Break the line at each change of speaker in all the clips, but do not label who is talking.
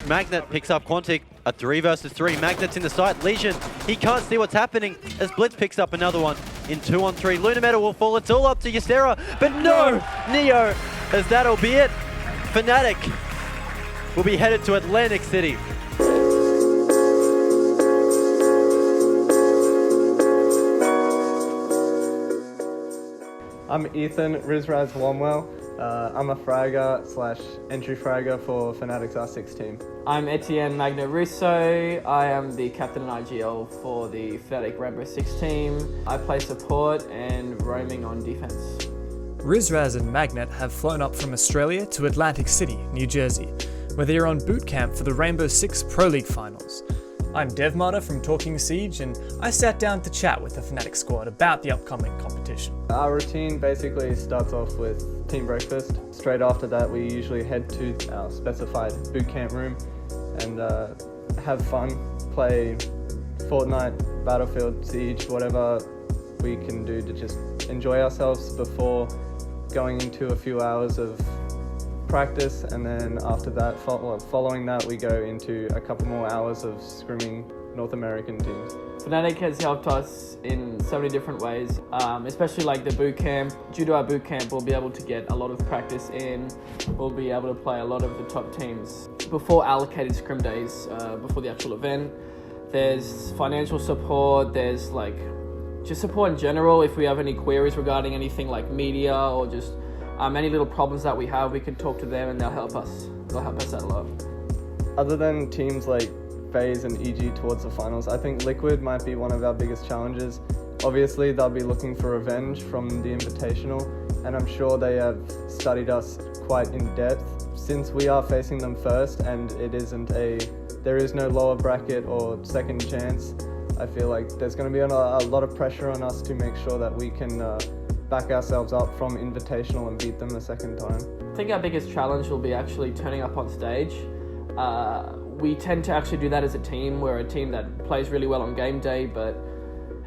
Magnet picks up Quantic, a 3 versus 3. Magnet's in the site. Legion, he can't see what's happening as Blitz picks up another one in 2-on-3. Lunametal will fall. It's all up to Ysera, but no! Neo, as that'll be it. Fnatic will be headed to Atlantic City.
I'm Ethan Rizraz Lomwell. I'm a fragger / entry fragger for Fnatic's R6 team.
I'm Etienne Magnet Russo. I am the captain and IGL for the Fnatic Rainbow Six team. I play support and roaming on defense.
Rizraz and Magnet have flown up from Australia to Atlantic City, New Jersey, where they are on boot camp for the Rainbow Six Pro League finals. I'm DevMartyr from Talking Siege, and I sat down to chat with the Fnatic squad about the upcoming competition.
Our routine basically starts off with team breakfast. Straight after that, we usually head to our specified boot camp room and have fun, play Fortnite, Battlefield, Siege, whatever we can do to just enjoy ourselves before going into a few hours of practice, and then after that, following that, we go into a couple more hours of scrimming North American teams.
Fnatic has helped us in so many different ways, especially like the boot camp. Due to our boot camp, we'll be able to get a lot of practice in. We'll be able to play a lot of the top teams before allocated scrim days, before the actual event. There's financial support, there's like just support in general. If we have any queries regarding anything like media or just any little problems that we have, we can talk to them and they'll help us. They'll help us out a lot.
Other than teams like FaZe and EG towards the finals, I think Liquid might be one of our biggest challenges. Obviously, they'll be looking for revenge from the Invitational, and I'm sure they have studied us quite in depth. Since we are facing them first and there is no lower bracket or second chance, I feel like there's going to be a lot of pressure on us to make sure that we can back ourselves up from Invitational and beat them the second time.
I think our biggest challenge will be actually turning up on stage. We tend to actually do that as a team. We're a team that plays really well on game day, but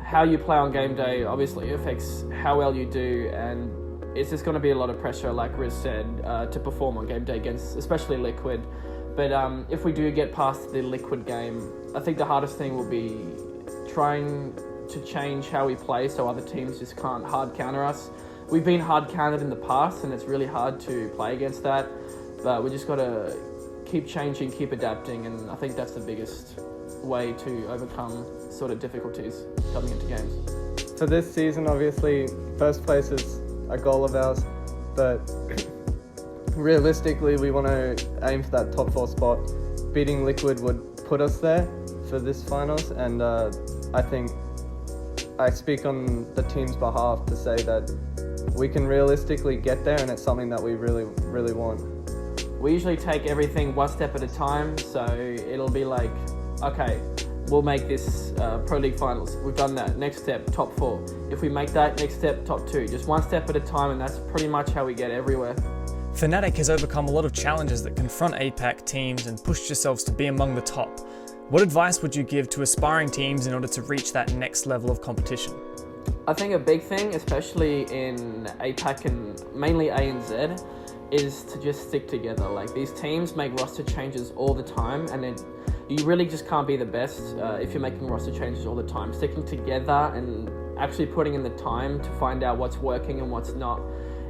how you play on game day obviously affects how well you do, and it's just going to be a lot of pressure, like Riz said, to perform on game day against especially Liquid. But if we do get past the Liquid game, I think the hardest thing will be trying to change how we play so other teams just can't hard counter us. We've been hard countered in the past and it's really hard to play against that, but we just got to keep changing, keep adapting, and I think that's the biggest way to overcome sort of difficulties coming into games.
For this season, obviously, first place is a goal of ours, but realistically, we want to aim for that top 4 spot. Beating Liquid would put us there for this finals, and I think I speak on the team's behalf to say that we can realistically get there, and it's something that we really, really want.
We usually take everything one step at a time, so it'll be like, okay, we'll make this Pro League finals. We've done that. Next step, top 4. If we make that, next step, top 2. Just one step at a time, and that's pretty much how we get everywhere.
Fnatic has overcome a lot of challenges that confront APAC teams and pushed yourselves to be among the top. What advice would you give to aspiring teams in order to reach that next level of competition?
I think a big thing, especially in APAC and mainly ANZ, is to just stick together. Like, these teams make roster changes all the time, and you really just can't be the best if you're making roster changes all the time. Sticking together and actually putting in the time to find out what's working and what's not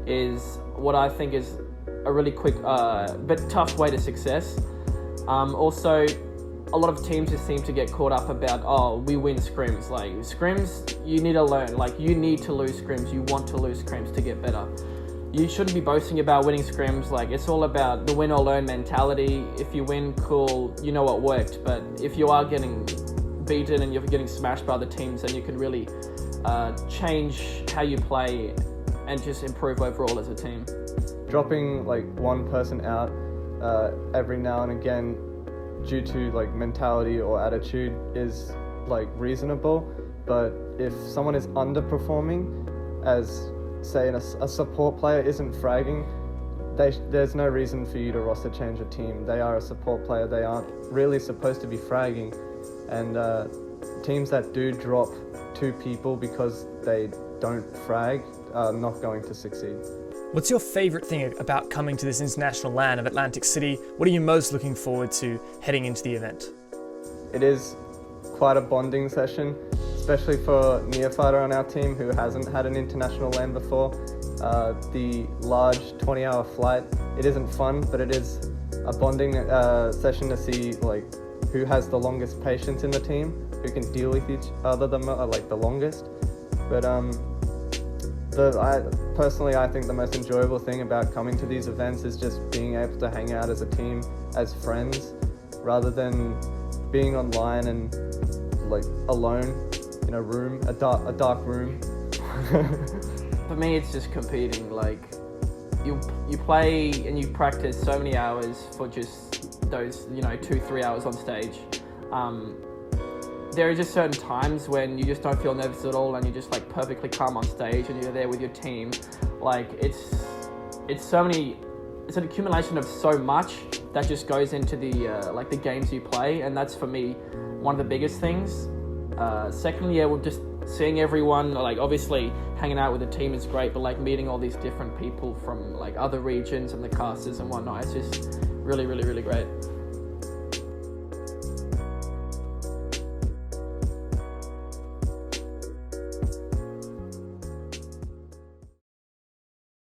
is what I think is a really quick but tough way to success. Also, a lot of teams just seem to get caught up about, oh, we win scrims. Like, scrims, you need to learn. Like, you need to lose scrims. You want to lose scrims to get better. You shouldn't be boasting about winning scrims. Like, it's all about the win or learn mentality. If you win, cool, you know what worked. But if you are getting beaten and you're getting smashed by other teams, then you can really change how you play and just improve overall as a team.
Dropping like one person out every now and again due to like mentality or attitude is like reasonable, but if someone is underperforming, as say a support player isn't fragging, there's no reason for you to roster change a team. They are a support player, they aren't really supposed to be fragging, and teams that do drop 2 people because they don't frag are not going to succeed.
What's your favourite thing about coming to this international LAN of Atlantic City? What are you most looking forward to heading into the event?
It is quite a bonding session, especially for Neophyter on our team who hasn't had an international LAN before. The large 20-hour flight, it isn't fun, but it is a bonding session to see like who has the longest patience in the team, who can deal with each other the longest. But personally, I think the most enjoyable thing about coming to these events is just being able to hang out as a team, as friends, rather than being online and like alone in a room, a dark room.
For me, it's just competing. Like, you play and you practice so many hours for just those 2-3 hours on stage. There are just certain times when you just don't feel nervous at all and you're just like perfectly calm on stage and you're there with your team. Like it's an accumulation of so much that just goes into the games you play, and that's for me one of the biggest things. Secondly, we're just seeing everyone, like obviously hanging out with the team is great, but like meeting all these different people from like other regions and the casters and whatnot, it's just really, really, really great.